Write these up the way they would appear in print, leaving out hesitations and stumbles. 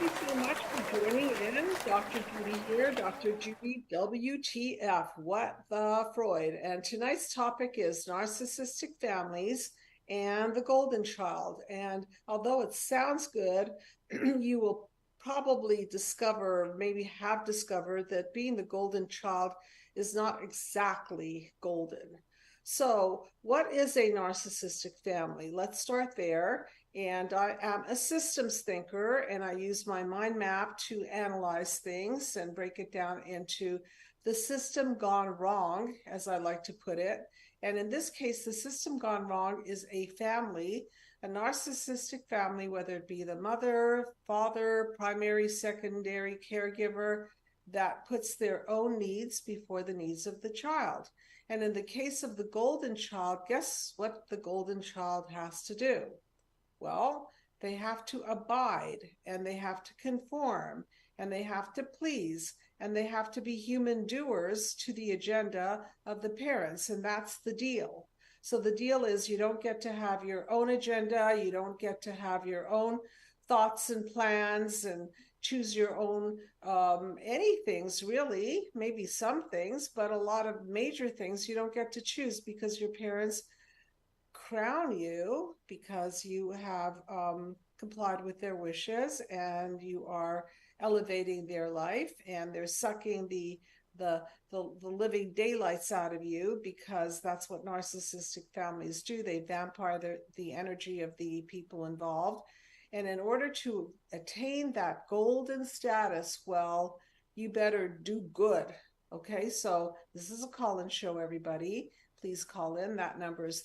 you so much for joining in. Dr. Judy here, Dr. Judy WTF, what the Freud. And tonight's topic is narcissistic families and the golden child. And although it sounds good, you will probably discover, maybe have discovered, that being the golden child is not exactly golden. So, what is a narcissistic family? Let's start there. And I am a systems thinker, and I use my mind map to analyze things and break it down into the system gone wrong, as I like to put it. And in this case, the system gone wrong is a family, a narcissistic family, whether it be the mother, father, primary, secondary caregiver, that puts their own needs before the needs of the child. And in the case of the golden child, guess what the golden child has to do? Well, they have to abide and they have to conform and they have to please and they have to be human doers to the agenda of the parents. And that's the deal. So the deal is you don't get to have your own agenda, you don't get to have your own thoughts and plans and choose your own any things really, maybe some things, but a lot of major things you don't get to choose because your parents crown you because you have complied with their wishes and you are elevating their life and they're sucking the living daylights out of you because that's what narcissistic families do. They vampire the energy of the people involved. And in order to attain that golden status, well, you better do good. Okay, so this is a call-in show, everybody. Please call in. That number is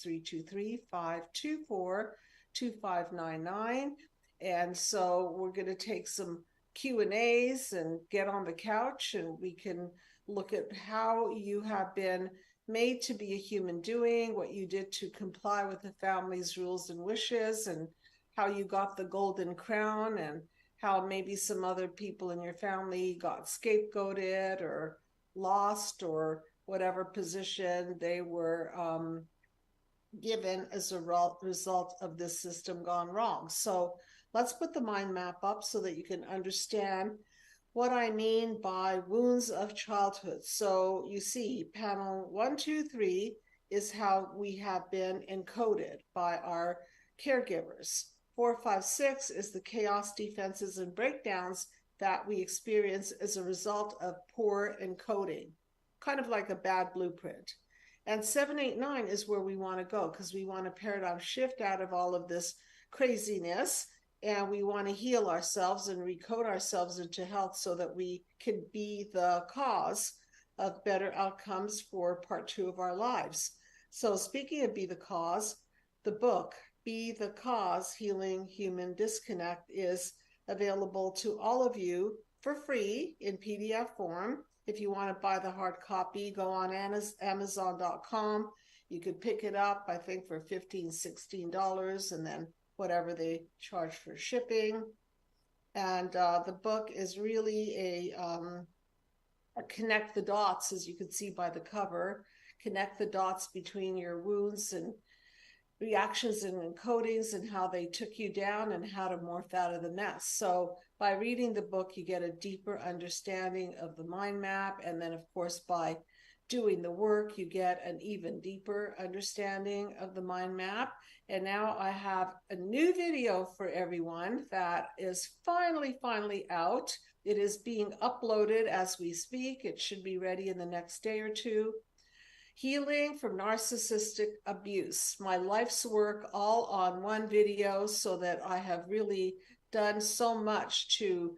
323-524-2599. And so we're going to take some Q&As and get on the couch and we can look at how you have been made to be a human doing, what you did to comply with the family's rules and wishes, and how you got the golden crown, and how maybe some other people in your family got scapegoated or lost or whatever position they were given as a result of this system gone wrong. So let's put the mind map up so that you can understand what I mean by wounds of childhood. So you see, panel 1, 2, 3 is how we have been encoded by our caregivers. 4, 5, 6 is the chaos, defenses, and breakdowns that we experience as a result of poor encoding, kind of like a bad blueprint. And 7, 8, 9 is where we want to go because we want a paradigm shift out of all of this craziness, and we want to heal ourselves and recode ourselves into health so that we can be the cause of better outcomes for part 2 of our lives. So speaking of be the cause, the book Be the Cause, Healing Human Disconnect is available to all of you for free in PDF form. If you want to buy the hard copy, go on Amazon.com. You could pick it up, I think, for $15, $16, and then whatever they charge for shipping. And the book is really a connect the dots, as you can see by the cover, connect the dots between your wounds and reactions and encodings and how they took you down and how to morph out of the mess. So by reading the book, you get a deeper understanding of the mind map. And then, of course, by doing the work, you get an even deeper understanding of the mind map. And now I have a new video for everyone that is finally out. It is being uploaded as we speak. It should be ready in the next day or two. Healing from Narcissistic Abuse, my life's work all on one video, so that I have really done so much to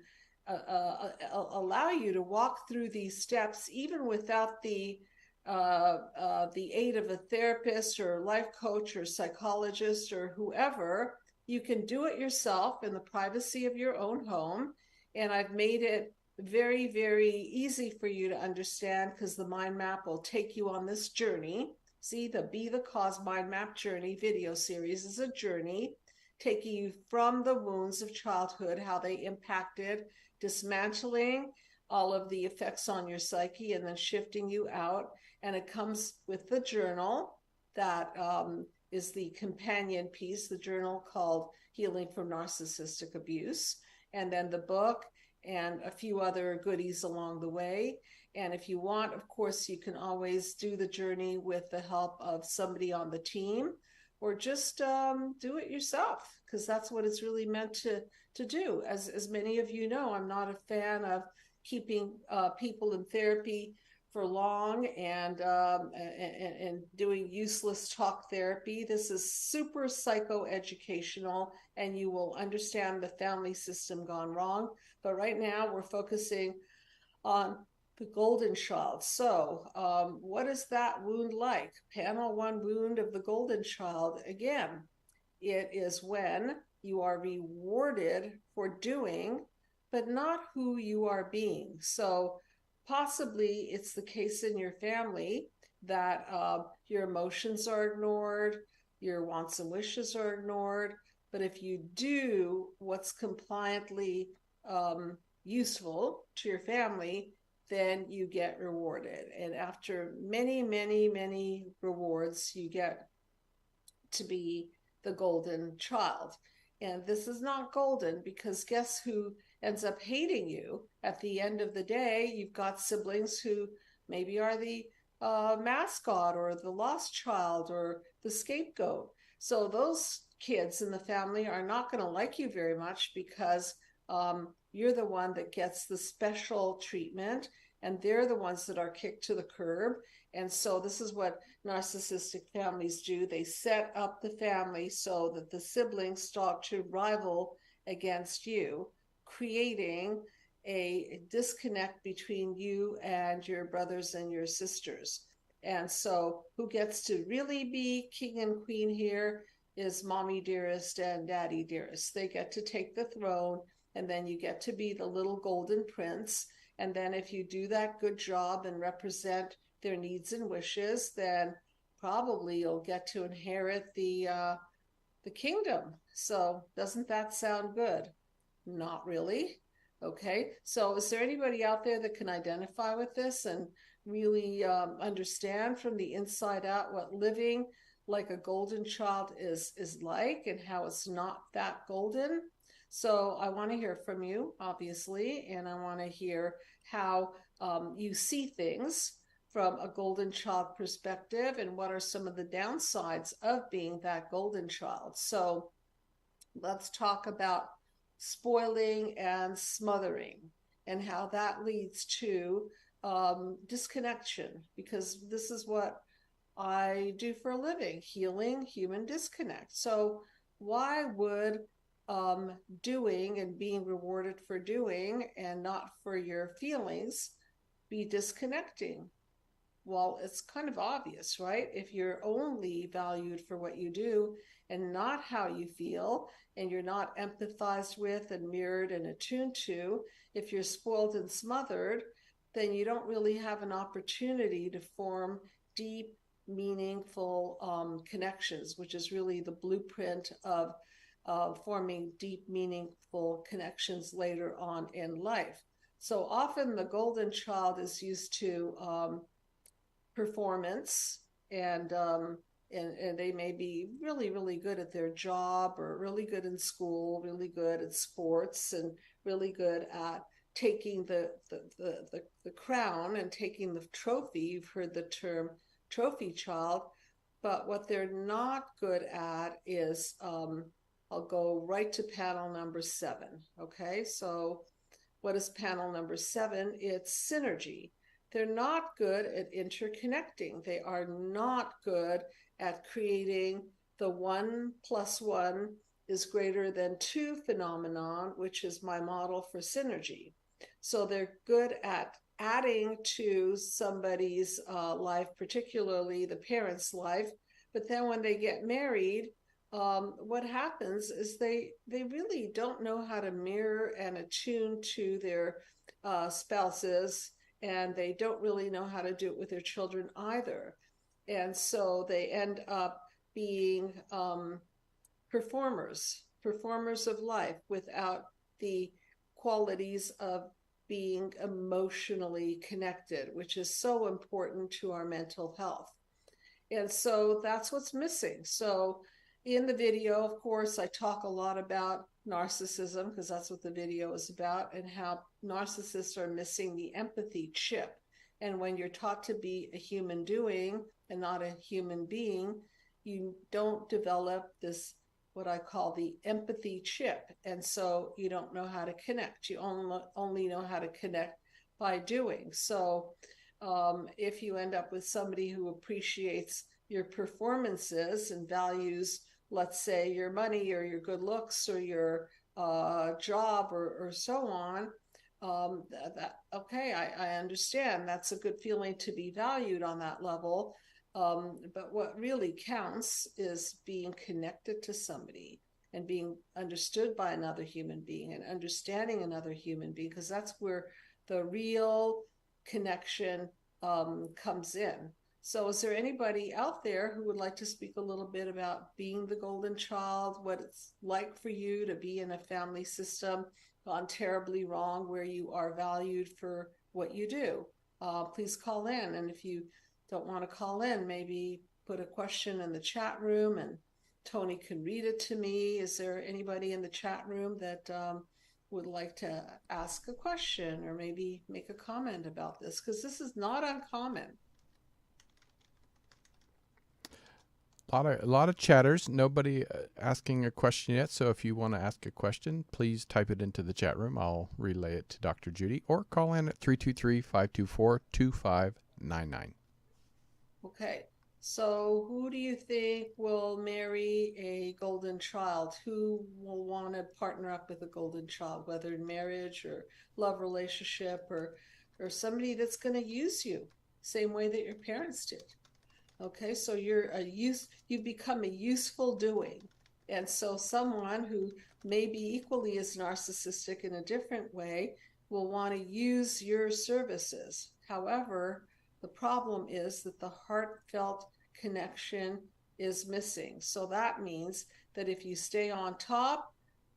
allow you to walk through these steps, even without the aid of a therapist or life coach or psychologist or whoever. You can do it yourself in the privacy of your own home. And I've made it very, very easy for you to understand because the mind map will take you on this journey. See, the Be the Cause Mind Map Journey video series is a journey taking you from the wounds of childhood, how they impacted, dismantling all of the effects on your psyche, and then shifting you out. And it comes with the journal that is the companion piece, the journal called Healing from Narcissistic Abuse. and then the book and a few other goodies along the way. And if you want, of course, you can always do the journey with the help of somebody on the team, or just do it yourself, because that's what it's really meant to do. As many of you know, I'm not a fan of keeping people in therapy for long and doing useless talk therapy. This is super psychoeducational, and you will understand the family system gone wrong. But right now, we're focusing on the golden child. So, what is that wound like? Panel 1 wound of the golden child. Again, it is when you are rewarded for doing, but not who you are being. So, possibly it's the case in your family that your emotions are ignored, your wants and wishes are ignored. But if you do what's compliantly useful to your family, then you get rewarded. And after many, many, many rewards, you get to be the golden child. And this is not golden, because guess who ends up hating you at the end of the day? You've got siblings who maybe are the mascot or the lost child or the scapegoat. So those kids in the family are not going to like you very much, because you're the one that gets the special treatment, and they're the ones that are kicked to the curb. And so this is what narcissistic families do. They set up the family so that the siblings start to rival against you, creating a disconnect between you and your brothers and your sisters. And so who gets to really be king and queen here is mommy dearest and daddy dearest. They get to take the throne, and then you get to be the little golden prince. And then if you do that good job and represent their needs and wishes, then probably you'll get to inherit the kingdom. So doesn't that sound good? Not really. Okay. So is there anybody out there that can identify with this and really understand from the inside out what living like a golden child is like, and how it's not that golden? So I want to hear from you, obviously, and I want to hear how you see things from a golden child perspective, and what are some of the downsides of being that golden child. So let's talk about spoiling and smothering, and how that leads to disconnection, because this is what I do for a living, healing human disconnect. So why would doing and being rewarded for doing and not for your feelings be disconnecting? Well, it's kind of obvious, right? If you're only valued for what you do and not how you feel, and you're not empathized with and mirrored and attuned to, if you're spoiled and smothered, then you don't really have an opportunity to form deep, meaningful connections, which is really the blueprint of forming deep, meaningful connections later on in life. So often the golden child is used to performance, and they may be really, really good at their job, or really good in school, really good at sports, and really good at taking the crown and taking the trophy. You've heard the term trophy child. But what they're not good at is, I'll go right to panel number 7. Okay, so what is panel number 7? It's synergy. They're not good at interconnecting. They are not good at creating the 1 + 1 is greater than 2 phenomenon, which is my model for synergy. So they're good at adding to somebody's life, particularly the parent's life. But then when they get married, what happens is they really don't know how to mirror and attune to their spouses, and they don't really know how to do it with their children either. And so they end up being performers of life, without the qualities of being emotionally connected, which is so important to our mental health. And so that's what's missing. So in the video, of course, I talk a lot about narcissism because that's what the video is about, and how narcissists are missing the empathy chip. And when you're taught to be a human doing and not a human being, you don't develop this, what I call the empathy chip. And so you don't know how to connect. You only know how to connect by doing. So if you end up with somebody who appreciates your performances and values, let's say, your money or your good looks or your job or so on, okay, I understand. That's a good feeling to be valued on that level. But what really counts is being connected to somebody and being understood by another human being and understanding another human being, because that's where the real connection comes in. So is there anybody out there who would like to speak a little bit about being the golden child, what it's like for you to be in a family system gone terribly wrong where you are valued for what you do? Please call in. And if you don't want to call in, maybe put a question in the chat room and Tony can read it to me. Is there anybody in the chat room that would like to ask a question or maybe make a comment about this? Because this is not uncommon. A lot of chatters. Nobody asking a question yet. So if you want to ask a question, please type it into the chat room. I'll relay it to Dr. Judy, or call in at 323-524-2599. Okay. So who do you think will marry a golden child? Who will want to partner up with a golden child, whether in marriage or love relationship, or somebody that's going to use you same way that your parents did? Okay, so you become a useful doing. And so someone who may be equally as narcissistic in a different way will want to use your services. However, the problem is that the heartfelt connection is missing. So that means that if you stay on top,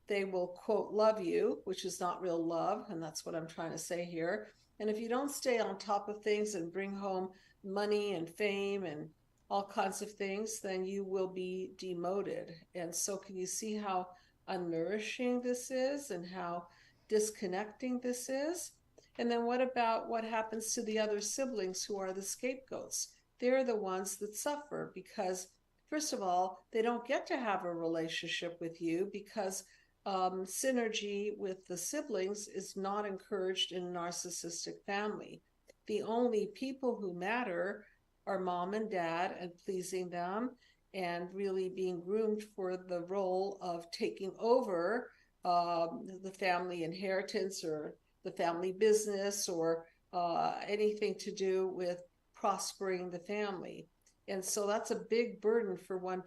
they will, quote, love you, which is not real love. And that's what I'm trying to say here. And if you don't stay on top of things and bring home money and fame and all kinds of things, then you will be demoted. And so can you see how unnourishing this is and how disconnecting this is? And then what about what happens to the other siblings who are the scapegoats? They're the ones that suffer because, first of all, they don't get to have a relationship with you because synergy with the siblings is not encouraged in a narcissistic family. The only people who matter are mom and dad, and pleasing them and really being groomed for the role of taking over the family inheritance or the family business or anything to do with prospering the family. And so that's a big burden for one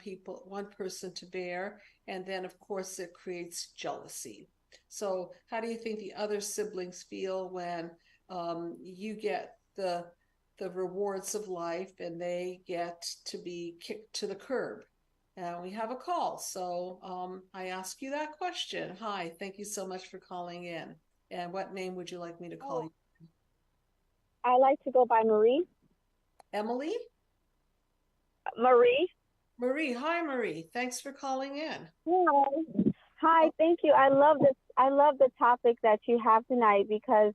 person to bear. And then, of course, it creates jealousy. So how do you think the other siblings feel when you get the rewards of life and they get to be kicked to the curb? And we have a call. So I ask you that question. Hi, thank you so much for calling in. And what name would you like me to call you? I like to go by Marie. Emily? Marie. Marie. Hi, Marie. Thanks for calling in. Hi, thank you. I love this. I love the topic that you have tonight because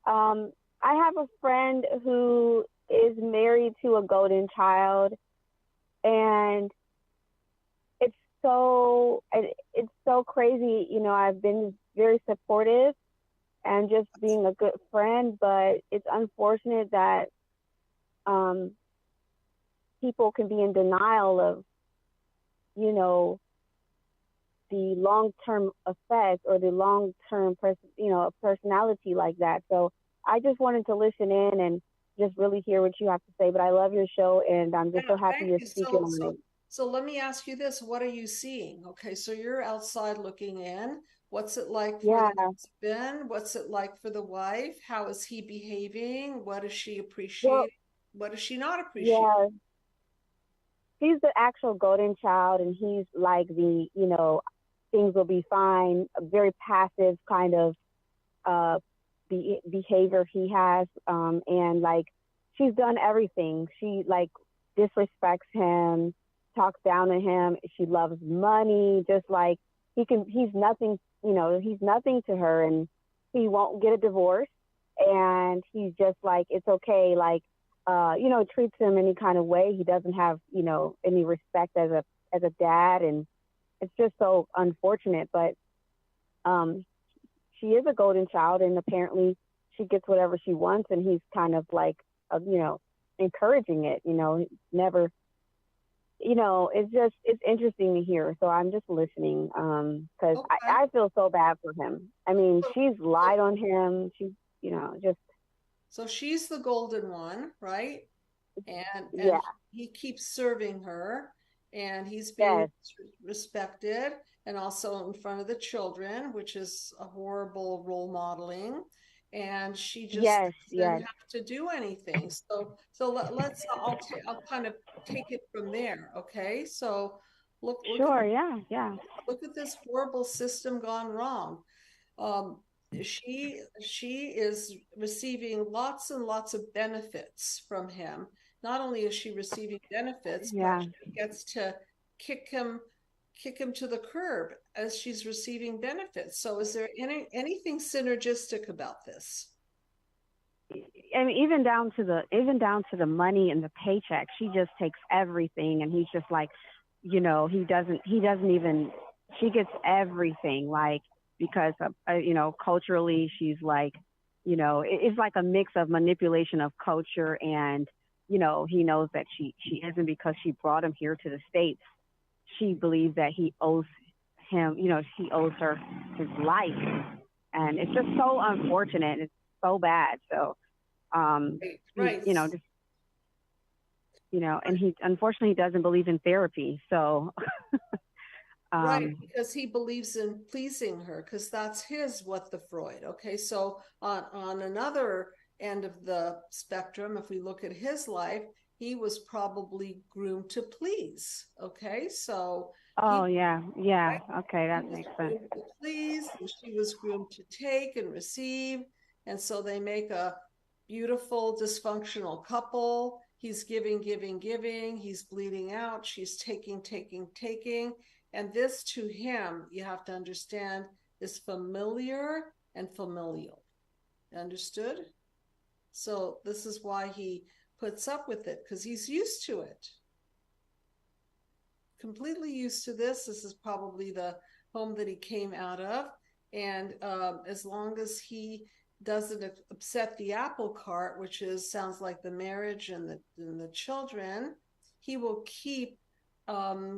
I have a friend who is married to a golden child, and it's so crazy. You know, I've been very supportive and just being a good friend, but it's unfortunate that people can be in denial of, you know, the long-term effect or the long-term, personality like that. So I just wanted to listen in and just really hear what you have to say. But I love your show, and I'm just so happy you're speaking on it. So let me ask you this. What are you seeing? Okay, so you're outside looking in. What's it like for the husband? What's it like for the wife? How is he behaving? What does she appreciate? What does she not appreciate? Yeah. He's the actual golden child, and he's like the, you know, things will be fine, a very passive kind of behavior he has. And like, she's done everything. She like disrespects him. talks down to him. She loves money, just like he's nothing, he's nothing to her, and he won't get a divorce. And he's just like, it's okay. Like, treats him any kind of way. He doesn't have, any respect as a dad. And it's just so unfortunate, but, she is a golden child, and apparently she gets whatever she wants, and he's kind of like, encouraging it, never, it's interesting to hear. So I'm just listening, because Okay. I feel so bad for him. I mean, she's lied on him. She's, just. So she's the golden one, right? And Yeah. he keeps serving her, and he's Yes. being respected, and also in front of the children, which is a horrible role modeling. And she just Yes. doesn't Yes. have to do anything. Let's I'll kind of take it from there. Okay. So look Sure. at Yeah. Yeah. look at this horrible system gone wrong. Um, she is receiving lots and lots of benefits from him. Not only is she receiving benefits, but Yeah. she gets to kick him to the curb as she's receiving benefits. So is there anything synergistic about this? I mean, even down to the money and the paycheck, she just takes everything, and he's just like, he doesn't even. She gets everything, like, because of, culturally, she's like, it's like a mix of manipulation of culture, and he knows that she isn't, because she brought him here to the States. She believes that he owes him, he owes her his life, and it's just so unfortunate. It's so bad. So, Right. just, and he unfortunately doesn't believe in therapy. So, right, because he believes in pleasing her, because that's what the Freud. Okay, so on another end of the spectrum, if we look at his life, he was probably groomed to please. Okay, so yeah, right, okay, that he was makes sense. groomed to please, and she was groomed to take and receive, and so they make a beautiful dysfunctional couple. He's giving, giving, giving. He's bleeding out. She's taking, taking, taking. And this to him, you have to understand, is familiar and familial. Understood? So this is why he puts up with it, because he's used to it. Completely used to this. This is probably the home that he came out of. And as long as he doesn't upset the apple cart, which sounds like the marriage and the children, he will keep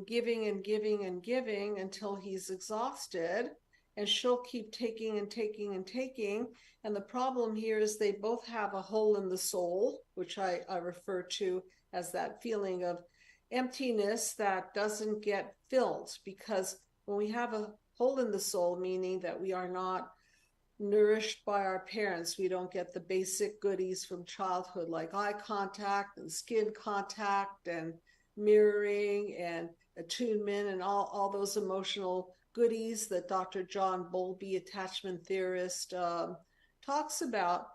giving and giving and giving until he's exhausted, and she'll keep taking and taking and taking. And the problem here is they both have a hole in the soul, which I refer to as that feeling of emptiness that doesn't get filled, because when we have a hole in the soul, meaning that we are not nourished by our parents, we don't get the basic goodies from childhood, like eye contact and skin contact and mirroring and attunement and all those emotional goodies that Dr. John Bowlby, attachment theorist, talks about,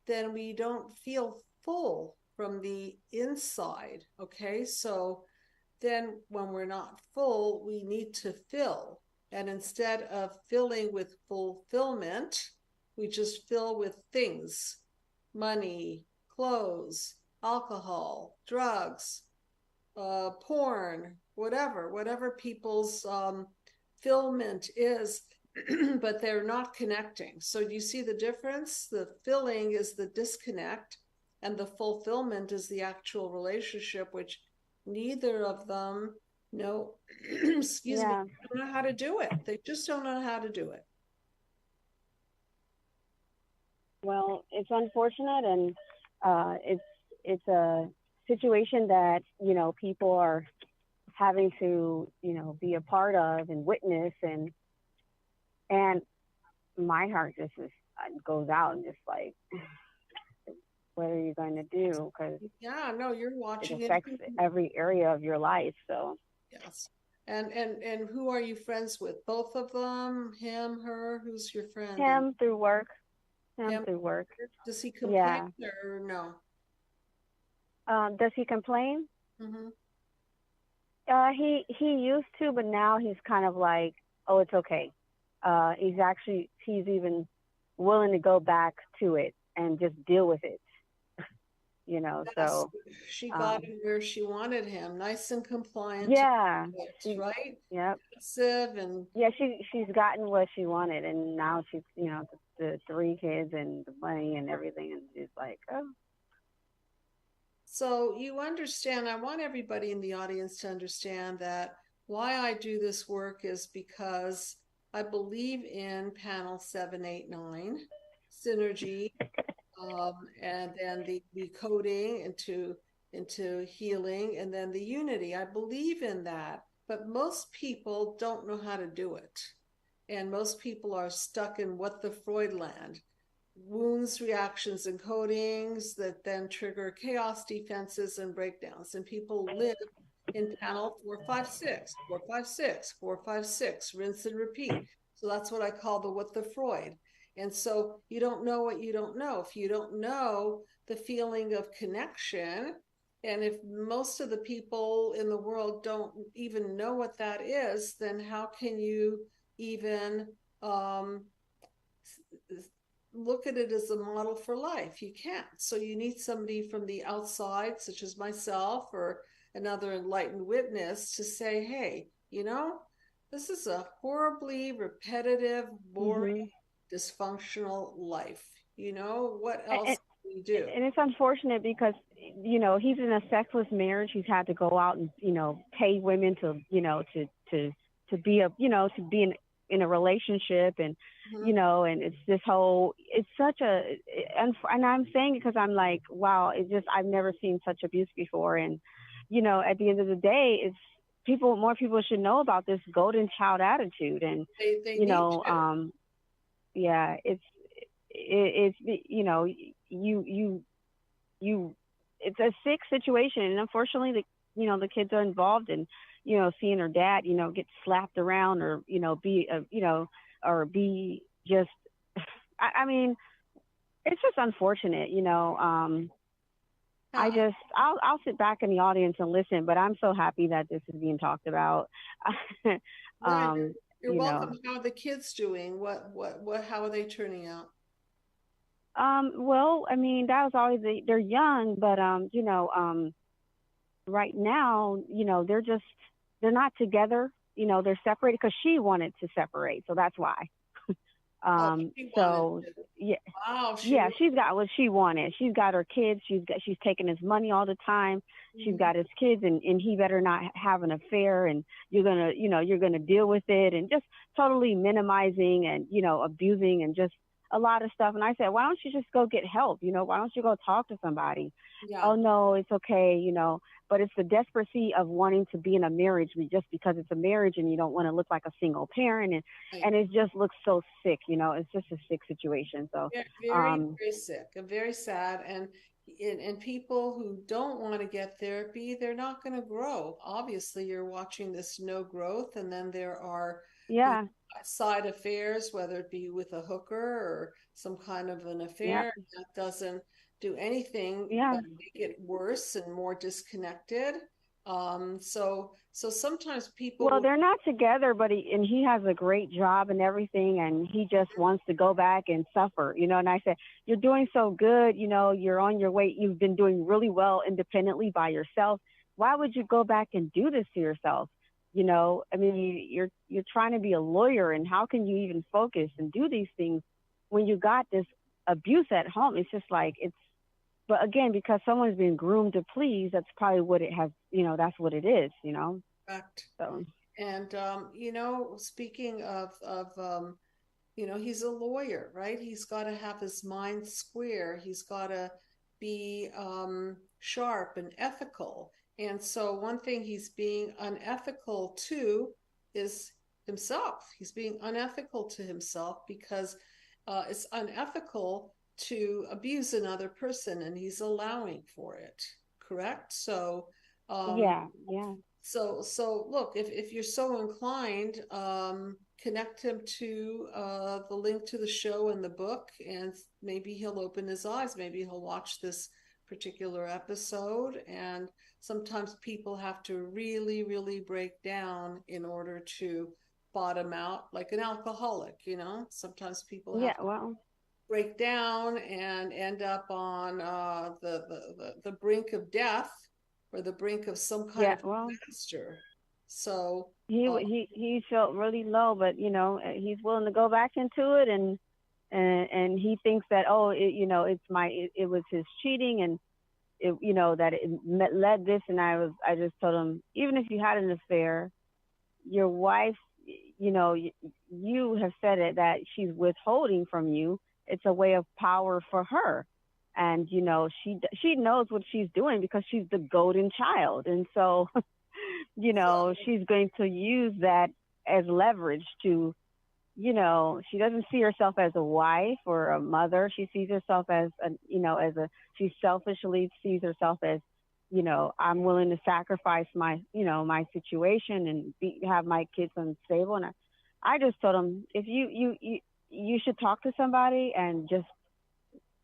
then we don't feel full from the inside. Okay, so then when we're not full, we need to fill. And instead of filling with fulfillment, we just fill with things: money, clothes, alcohol, drugs, porn, whatever people's fulfillment is, but they're not connecting. So do you see the difference? The filling is the disconnect, and the fulfillment is the actual relationship, which neither of them know, excuse me, don't know how to do it. They just don't know how to do it. Well, it's unfortunate, and it's a situation that people are having to be a part of and witness, and my heart just goes out and just like, what are you going to do? Because no, you're watching it affects every area of your life. So yes. And who are you friends with? Both of them? Him, her? Who's your friend? Him through work. Him through work. Does he complain or no? Does he complain? Mm-hmm. He used to, but now he's kind of like, oh, it's okay. He's even willing to go back to it and just deal with it, you know. Yes, So, she got um, him where she wanted him, nice and compliant, yeah, she, right? yep, Passive and yeah, she's gotten what she wanted, and now she's, the three kids and the money and everything, and she's like, oh, so you understand, I want everybody in the audience to understand that why I do this work is because I believe in panel 789, synergy, and then the coding into healing, and then the unity. I believe in that, but most people don't know how to do it. And most people are stuck in what the Freud land, wounds, reactions, and codings that then trigger chaos defenses and breakdowns. And people live in panel 456, 456, 456, rinse and repeat. So that's what I call the what the Freud. And so you don't know what you don't know. If you don't know the feeling of connection, and if most of the people in the world don't even know what that is, then how can you even um, look at it as a model for life? You can't. So you need somebody from the outside, such as myself or another enlightened witness, to say, hey, this is a horribly repetitive, boring, mm-hmm. dysfunctional life. What And, else can we do? and it's unfortunate because he's in a sexless marriage. He's had to go out and pay women to to be to be in a relationship, and Mm-hmm. and it's this whole, it's such a, and I'm saying it because I'm like, wow, it's just, I've never seen such abuse before. And at the end of the day, it's more people should know about this golden child attitude. And They you need know to. yeah, it's you it's a sick situation, and unfortunately the kids are involved, and seeing her dad get slapped around, or be or be just I mean, it's just unfortunate. Yeah, I'll sit back in the audience and listen, but I'm so happy that this is being talked about. yeah, um you're you know welcome. How are the kids doing? What, how are they turning out? well, I mean, that was always they're young, but right now, they're not together. They're separated because she wanted to separate, so that's why. Oh, she wanted So to. yeah, Wow, she yeah, really. she's got what she wanted. She's got her kids. She's taking his money all the time. She's got his kids, and he better not have an affair. And you're gonna deal with it, and just totally minimizing and abusing and just a lot of stuff. And I said, why don't you just go get help? Why don't you go talk to somebody? Yeah. Oh no, it's okay. But it's the desperation of wanting to be in a marriage just because it's a marriage, and you don't want to look like a single parent, and it just looks so sick. It's just a sick situation. So Very, um, very sick and very sad. And people who don't want to get therapy, they're not going to grow. Obviously, you're watching this no growth, and then there are the yeah, side affairs, whether it be with a hooker or some kind of an yeah, affair that doesn't do anything yeah. but make it worse and more disconnected. So sometimes people Well, will. they're not together, but he has a great job and everything, and he just wants to go back and suffer. And I said, you're doing so good. You're on your way. You've been doing really well independently by yourself. Why would you go back and do this to yourself? I mean, you're trying to be a lawyer, and how can you even focus and do these things when you got this abuse at home? It's just like it's. But again, because someone's been groomed to please, that's probably what it has. That's what it is. Correct. So. And speaking of he's a lawyer, right? He's got to have his mind square. He's got to be sharp and ethical. And so one thing he's being unethical to is himself. He's being unethical to himself because it's unethical to abuse another person, and he's allowing for it. Correct? So um, Yeah, yeah. so look, if you're so inclined, connect him to the link to the show and the book, and maybe he'll open his eyes. Maybe he'll watch this particular episode and sometimes people have to really, really break down in order to bottom out, like an alcoholic, sometimes people Yeah, have to well, break down and end up on the brink of death or the brink of some kind yeah, of well, disaster. So, he felt really low, but he's willing to go back into it, and he thinks that, oh, it was his cheating, and that it led this. And I just told him, even if you had an affair, your wife, you have said it, that she's withholding from you. It's a way of power for her, and she knows what she's doing because she's the golden child, and so she's going to use that as leverage to, she doesn't see herself as a wife or a mother. She sees herself as she selfishly sees herself as, I'm willing to sacrifice my situation and have my kids unstable. And I just told him, if you should talk to somebody and just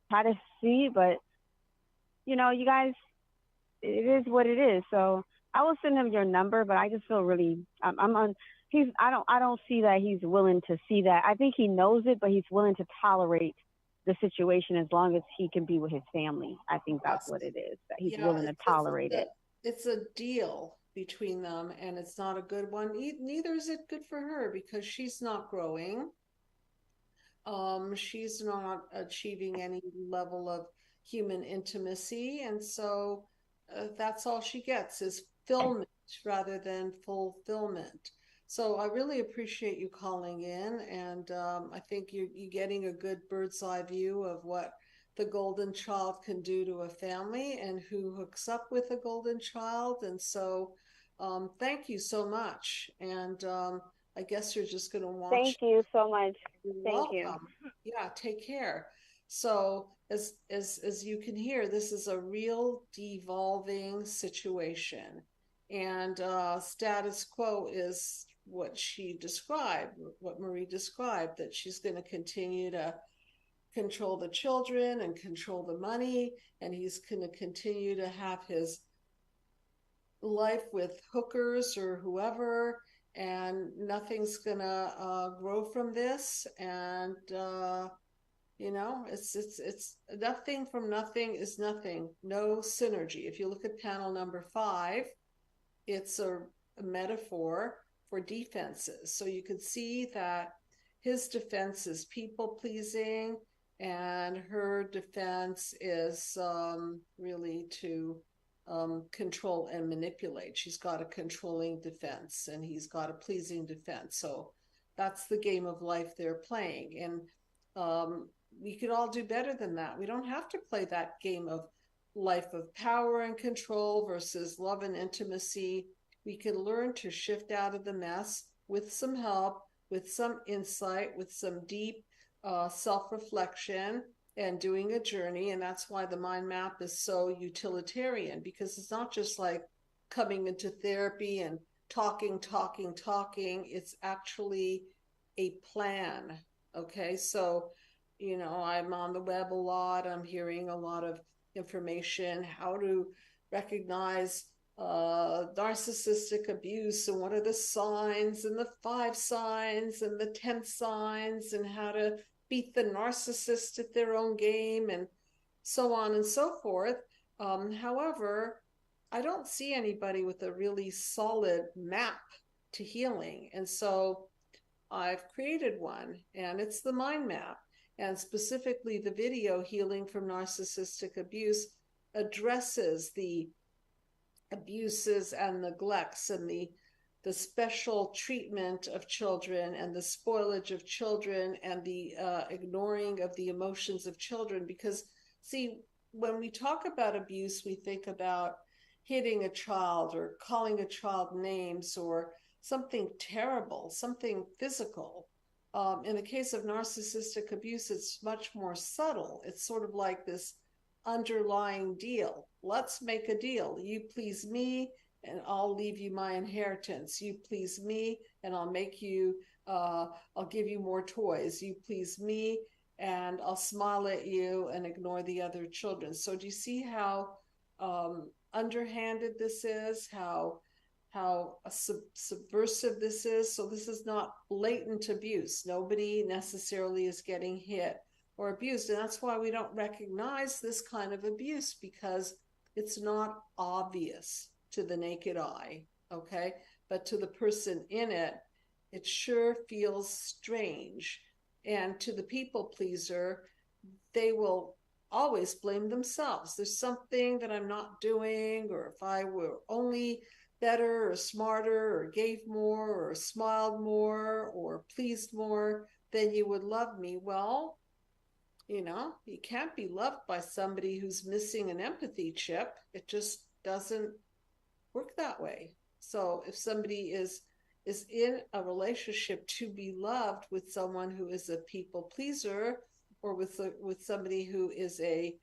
try to see, but you guys, it is what it is. So I will send him your number, but I just feel really, I'm on. I don't see that he's willing to see that. I think he knows it, but he's willing to tolerate the situation as long as he can be with his family. I think that's yes, what it is, that he's yeah, willing to tolerate it. it's a deal between them, and it's not a good one. Neither is it good for her because she's not growing. She's not achieving any level of human intimacy, and so that's all she gets is fulfillment rather than fulfillment. So I really appreciate you calling in, and I think you're getting a good bird's eye view of what the golden child can do to a family and who hooks up with a golden child. And so, thank you so much. And I guess you're just going to watch. Thank you so much. You're Thank you. welcome. Yeah, take care. So as you can hear, this is a real devolving situation. And status quo is what she described, what Marie described, that she's going to continue to control the children and control the money, and he's going to continue to have his life with hookers or whoever, and nothing's gonna grow from this. And it's nothing from nothing is nothing. No synergy. If you look at panel number 5, it's a metaphor for defenses. So you could see that his defense is people pleasing, and her defense is really to control and manipulate. She's got a controlling defense, and he's got a pleasing defense. So that's the game of life they're playing. And we could all do better than that. We don't have to play that game of life of power and control versus love and intimacy. We can learn to shift out of the mess with some help, with some insight, with some deep self reflection and doing a journey. And that's why the mind map is so utilitarian, because it's not just like coming into therapy and talking, talking, talking. It's actually a plan. Okay. So, I'm on the web a lot. I'm hearing a lot of information, how to recognize narcissistic abuse, and what are the signs, and the 5 signs, and the 10 signs, and how to beat the narcissist at their own game, and so on and so forth. However, I don't see anybody with a really solid map to healing. And so I've created one, and it's the mind map. And specifically, the video Healing from Narcissistic Abuse addresses the abuses and neglects and the special treatment of children and the spoilage of children and the ignoring of the emotions of children. Because, see, when we talk about abuse, we think about hitting a child or calling a child names or something terrible, something physical. In the case of narcissistic abuse, it's much more subtle. It's sort of like this underlying deal. Let's make a deal. You please me, and I'll leave you my inheritance. You please me, and I'll give you more toys. You please me, and I'll smile at you and ignore the other children. So do you see how underhanded this is, how subversive this is. So this is not blatant abuse. Nobody necessarily is getting hit or abused. And that's why we don't recognize this kind of abuse, because it's not obvious to the naked eye, okay? But to the person in it, it sure feels strange. And to the people pleaser, they will always blame themselves. There's something that I'm not doing, or if I were only better or smarter or gave more or smiled more or pleased more, then you would love me. Well, you can't be loved by somebody who's missing an empathy chip. It just doesn't work that way. So if somebody is in a relationship to be loved with someone who is a people pleaser, or with somebody who is a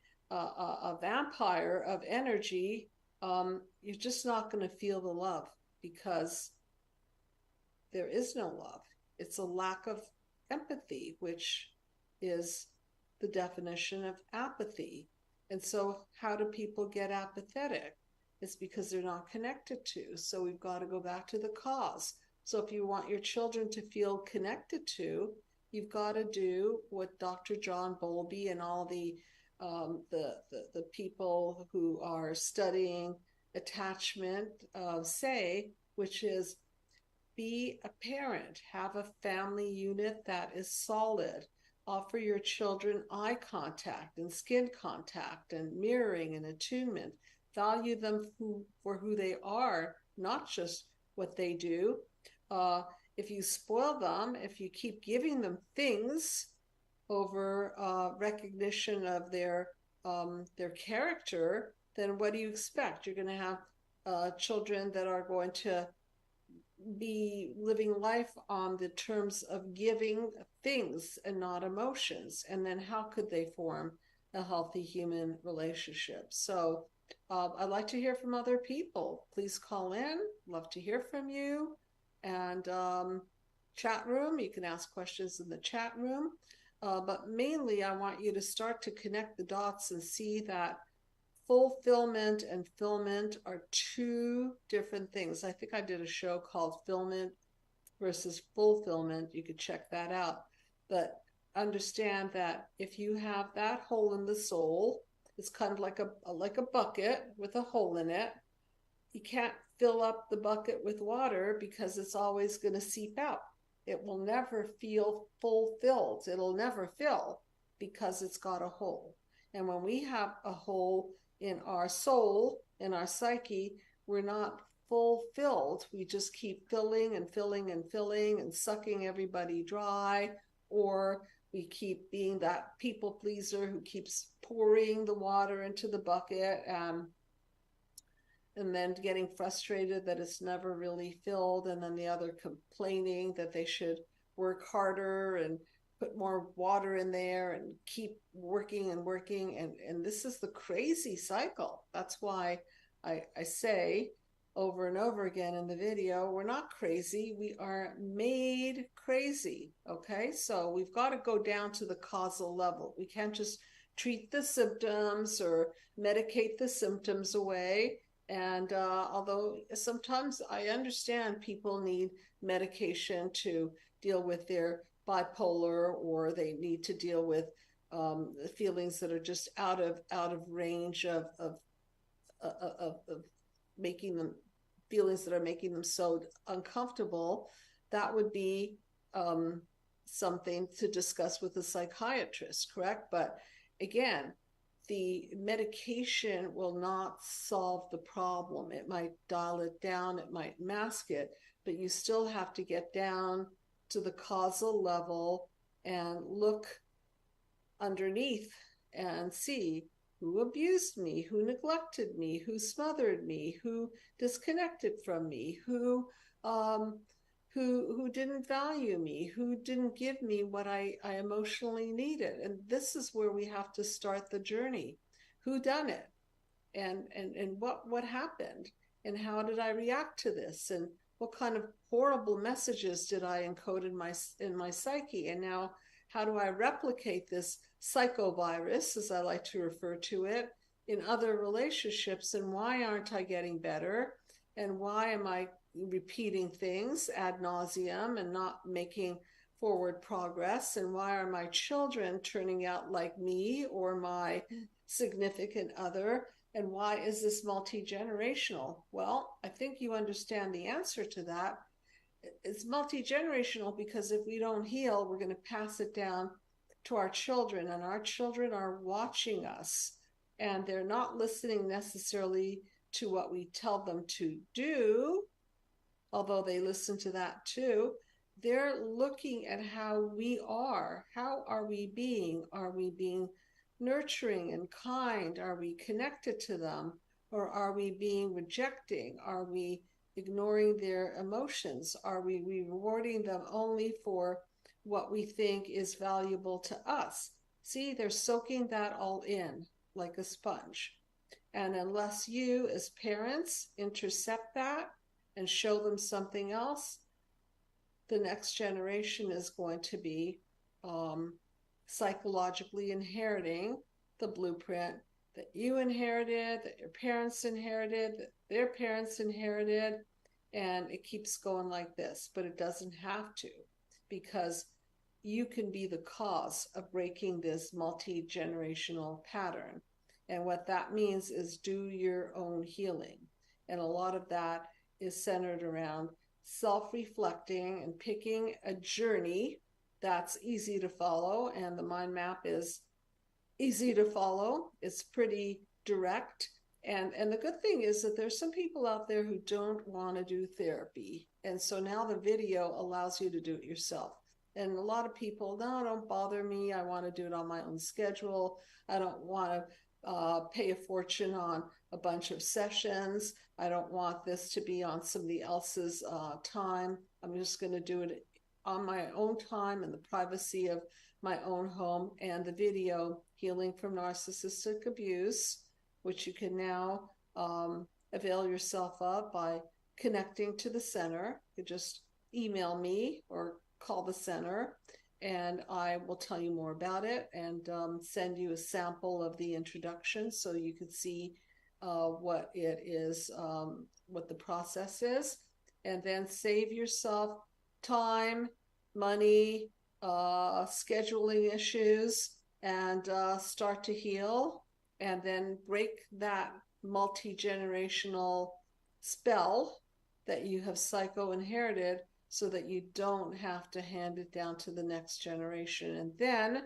vampire of energy, you're just not going to feel the love, because there is no love. It's a lack of empathy, which is the definition of apathy. And so how do people get apathetic? It's because they're not connected to. So we've got to go back to the cause. So if you want your children to feel connected to, you've got to do what Dr. John Bowlby and all the people who are studying attachment say, which is be a parent, have a family unit that is solid. Offer your children eye contact and skin contact and mirroring and attunement. Value them for who they are, not just what they do. If you spoil them, if you keep giving them things over recognition of their character, then what do you expect? You're going to have children that are going to be living life on the terms of giving things and not emotions. And then how could they form a healthy human relationship? So I'd like to hear from other people. Please call in. Love to hear from you. And chat room, you can ask questions in the chat room. But mainly, I want you to start to connect the dots and see that fulfillment and fulfillment are two different things. I think I did a show called Fulfillment versus Fulfillment. You could check that out. But understand that if you have that hole in the soul, it's kind of like a bucket with a hole in it. You can't fill up the bucket with water because it's always going to seep out. It will never feel fulfilled. It'll never fill because it's got a hole. And when we have a hole in our soul, in our psyche, we're not fulfilled. We just keep filling and filling and filling and sucking everybody dry, or we keep being that people pleaser who keeps pouring the water into the bucket and then getting frustrated that it's never really filled, and then the other complaining that they should work harder and put more water in there and keep working and working. And this is the crazy cycle. That's why I say over and over again in the video, we're not crazy. We are made crazy. Okay. So we've got to go down to the causal level. We can't just treat the symptoms or medicate the symptoms away. And although sometimes I understand people need medication to deal with their bipolar, or they need to deal with the feelings that are just out of range of making them feelings that are making them so uncomfortable, that would be something to discuss with a psychiatrist, correct? But again, the medication will not solve the problem. It might dial it down, it might mask it, but you still have to get down to the causal level and look underneath and see who abused me, who neglected me, who smothered me, who disconnected from me, who didn't value me, who didn't give me what I emotionally needed. And this is where we have to start the journey. Who done it? And what happened? And how did I react to this? And what kind of horrible messages did I encode in my psyche? And now how do I replicate this psychovirus, as I like to refer to it, in other relationships, and why aren't I getting better, and why am I repeating things ad nauseum and not making forward progress, and why are my children turning out like me or my significant other, and why is this multi-generational? Well, I think you understand the answer to that. It's multi-generational because if we don't heal, we're going to pass it down to our children, and our children are watching us, and they're not listening necessarily to what we tell them to do, although they listen to that too. They're looking at how we are. How are we being? Are we being nurturing and kind? Are we connected to them? Or are we being rejecting? Are we ignoring their emotions? Are we rewarding them only for what we think is valuable to us? See, they're soaking that all in like a sponge. And unless you, as parents, intercept that and show them something else, the next generation is going to be psychologically inheriting the blueprint that you inherited, that your parents inherited, that their parents inherited, and it keeps going like this. But it doesn't have to, because you can be the cause of breaking this multi-generational pattern. And what that means is do your own healing. And a lot of that is centered around self-reflecting and picking a journey that's easy to follow. And the mind map is easy to follow. It's pretty direct. And the good thing is that there's some people out there who don't want to do therapy. And so now the video allows you to do it yourself. And a lot of people, no, don't bother me. I want to do it on my own schedule. I don't want to pay a fortune on a bunch of sessions. I don't want this to be on somebody else's time. I'm just going to do it on my own time in the privacy of my own home. And the video, Healing from Narcissistic Abuse, which you can now avail yourself of by connecting to the center. You just email me or call the center, and I will tell you more about it and send you a sample of the introduction so you could see what it is, what the process is, and then save yourself time, money, scheduling issues, and start to heal, and then break that multi-generational spell that you have psycho-inherited so that you don't have to hand it down to the next generation. And then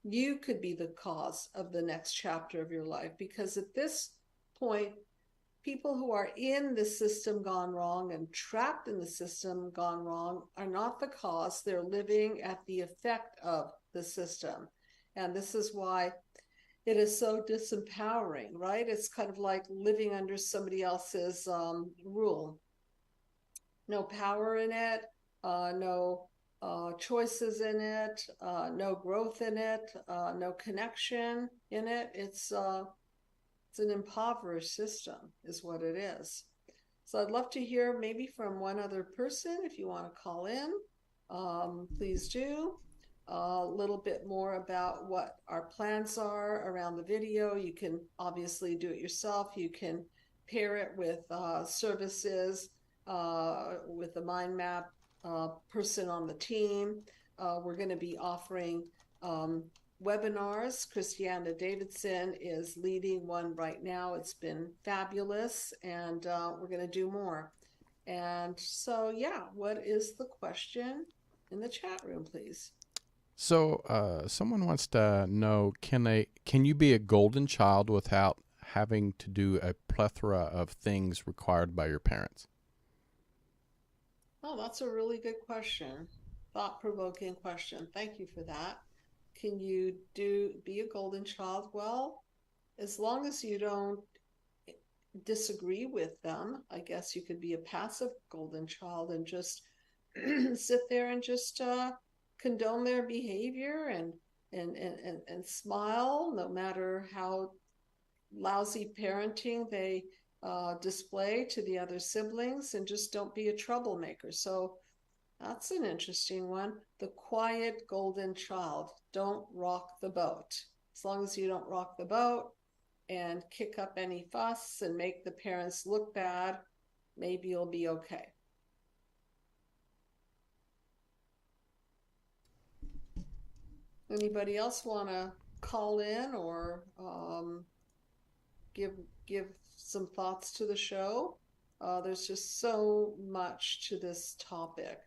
you could be the cause of the next chapter of your life, because at this point, people who are in the system gone wrong and trapped in the system gone wrong are not the cause. They're living at the effect of the system. And this is why it is so disempowering, right? It's kind of like living under somebody else's rule. No power in it, no choices in it, no growth in it, no connection in it. It's an impoverished system is what it is. So I'd love to hear maybe from one other person. If you want to call in, please do. A little bit more about what our plans are around the video. You can obviously do it yourself. You can pair it with services, with the mind map person on the team. We're going to be offering webinars. Christiana Davidson is leading one right now. It's been fabulous, and we're going to do more. And so, yeah, what is the question in the chat room, please? So someone wants to know, can you be a golden child without having to do a plethora of things required by your parents? Oh, that's a really good question. Thought-provoking question. Thank you for that. Can you be a golden child? Well, as long as you don't disagree with them, I guess you could be a passive golden child and just sit there and just condone their behavior and smile, no matter how lousy parenting they display to the other siblings, and just don't be a troublemaker. So that's an interesting one. The quiet golden child. Don't rock the boat. As long as you don't rock the boat, and kick up any fuss and make the parents look bad, maybe you'll be okay. Anybody else want to call in or give some thoughts to the show? There's just so much to this topic.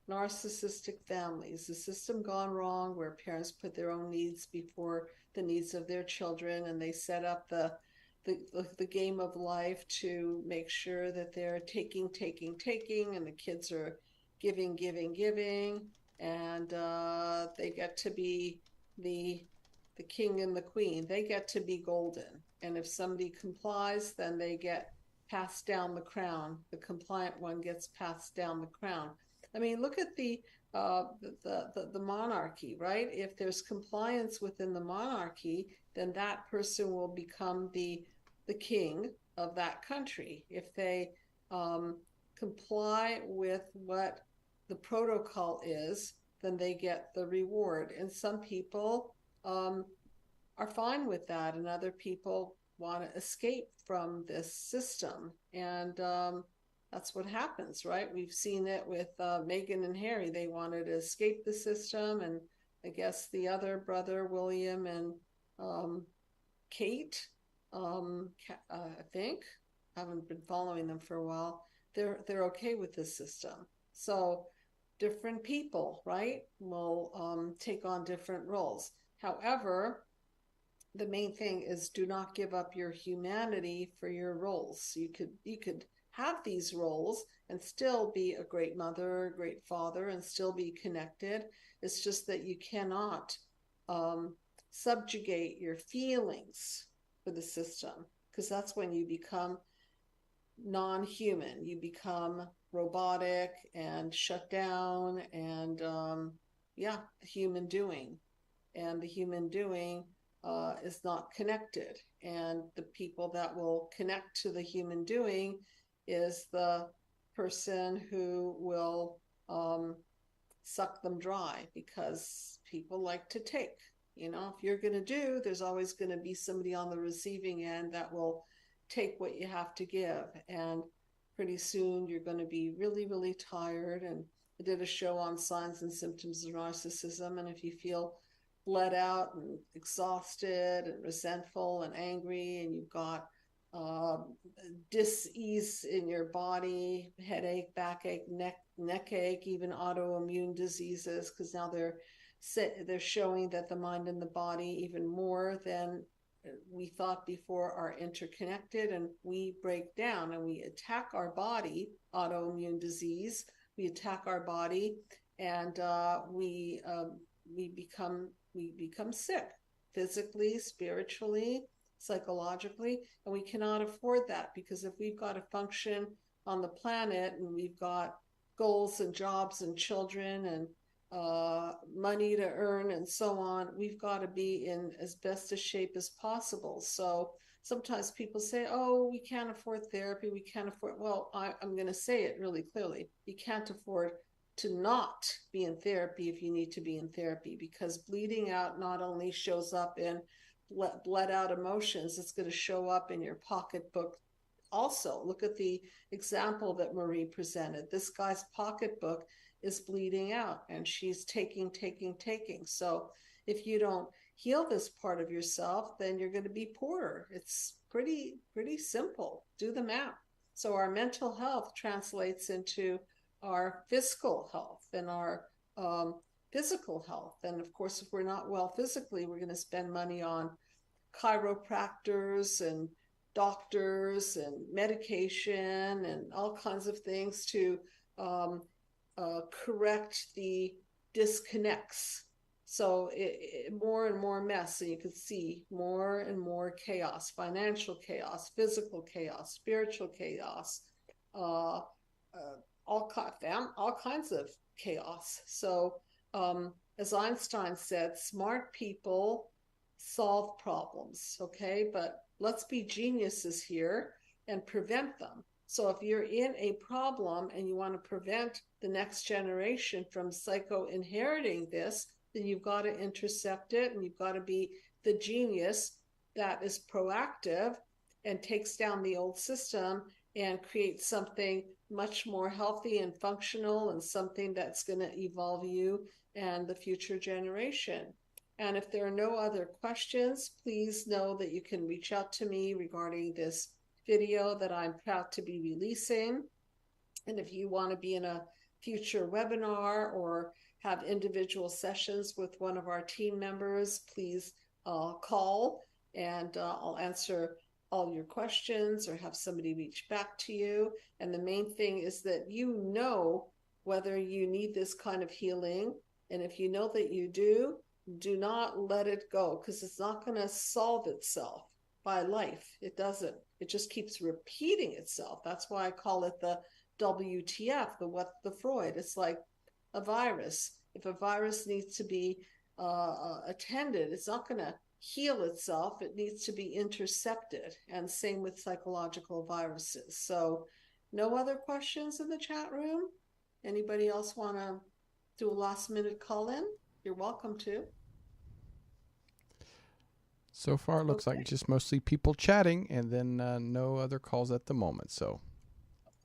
Narcissistic families, the system gone wrong, where parents put their own needs before the needs of their children, and they set up the game of life to make sure that they're taking, and the kids are giving, and they get to be the king and the queen. They get to be golden, and if somebody complies, then they get passed down the crown. The compliant one gets passed down the crown. I mean, look at the monarchy, right? If there's compliance within the monarchy, then that person will become the king of that country. If they comply with what the protocol is, then they get the reward. And some people are fine with that, and other people want to escape from this system. And that's what happens, right? We've seen it with Meghan and Harry. They wanted to escape the system, and I guess the other brother, William, and Kate, I think, haven't been following them for a while. They're okay with this system. So different people, right, will take on different roles. However, the main thing is, do not give up your humanity for your roles. You could have these roles and still be a great mother, a great father, and still be connected. It's just that you cannot subjugate your feelings for the system, because that's when you become non-human. You become robotic and shut down, and the human doing. And the human doing is not connected. And the people that will connect to the human doing is the person who will suck them dry, because people like to take. You know, if you're going to do, there's always going to be somebody on the receiving end that will take what you have to give. And pretty soon you're going to be really, really tired. And I did a show on signs and symptoms of narcissism. And if you feel bled out and exhausted and resentful and angry, and you've got dis-ease in your body, headache, backache, neck ache, even autoimmune diseases, because now they're showing that the mind and the body, even more than we thought before, are interconnected, and we break down and we attack our body. Autoimmune disease, we attack our body, and we become sick, physically, spiritually, psychologically, and we cannot afford that, because if we've got to function on the planet and we've got goals and jobs and children and money to earn and so on, we've got to be in as best a shape as possible. So sometimes people say, oh, we can't afford therapy, we can't afford, well, I'm going to say it really clearly. You can't afford to not be in therapy if you need to be in therapy, because bleeding out not only shows up in bled out emotions, it's going to show up in your pocketbook also. Look at the example that Marie presented. This guy's pocketbook is bleeding out, and she's taking. So if you don't heal this part of yourself, then you're going to be poorer. It's pretty simple. Do the math. So our mental health translates into our physical health and our physical health. And of course, if we're not well physically, we're going to spend money on chiropractors and doctors and medication and all kinds of things to correct the disconnects. So more and more mess, and you can see more and more chaos, financial chaos, physical chaos, spiritual chaos, all kinds of chaos. So as Einstein said, smart people solve problems, okay? But let's be geniuses here and prevent them. So if you're in a problem and you want to prevent the next generation from psycho-inheriting this, then you've got to intercept it, and you've got to be the genius that is proactive and takes down the old system and creates something much more healthy and functional, and something that's going to evolve you and the future generation. And if there are no other questions, please know that you can reach out to me regarding this video that I'm proud to be releasing. And if you want to be in a future webinar or have individual sessions with one of our team members, please call, and I'll answer all your questions or have somebody reach back to you. And the main thing is that you know whether you need this kind of healing. And if you know that you do not let it go, because it's not going to solve itself by life. It doesn't. It just keeps repeating itself. That's why I call it the WTF, the what the Freud. It's like a virus. If a virus needs to be attended, it's not going to heal itself. It needs to be intercepted. And same with psychological viruses. So no other questions in the chat room? Anybody else want to do a last minute call in? You're welcome to. So far, it looks like just mostly people chatting, and then no other calls at the moment. So,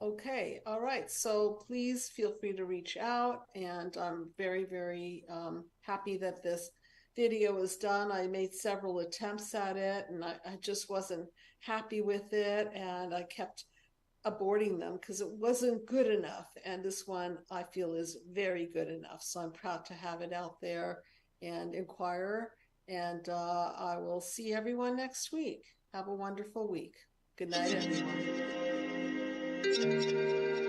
okay, all right. So please feel free to reach out, and I'm very, very happy that this video was done. I made several attempts at it, and I just wasn't happy with it, and I kept aborting them because it wasn't good enough. And this one I feel is very good enough. So I'm proud to have it out there and inquire. And I will see everyone next week. Have a wonderful week. Good night, everyone.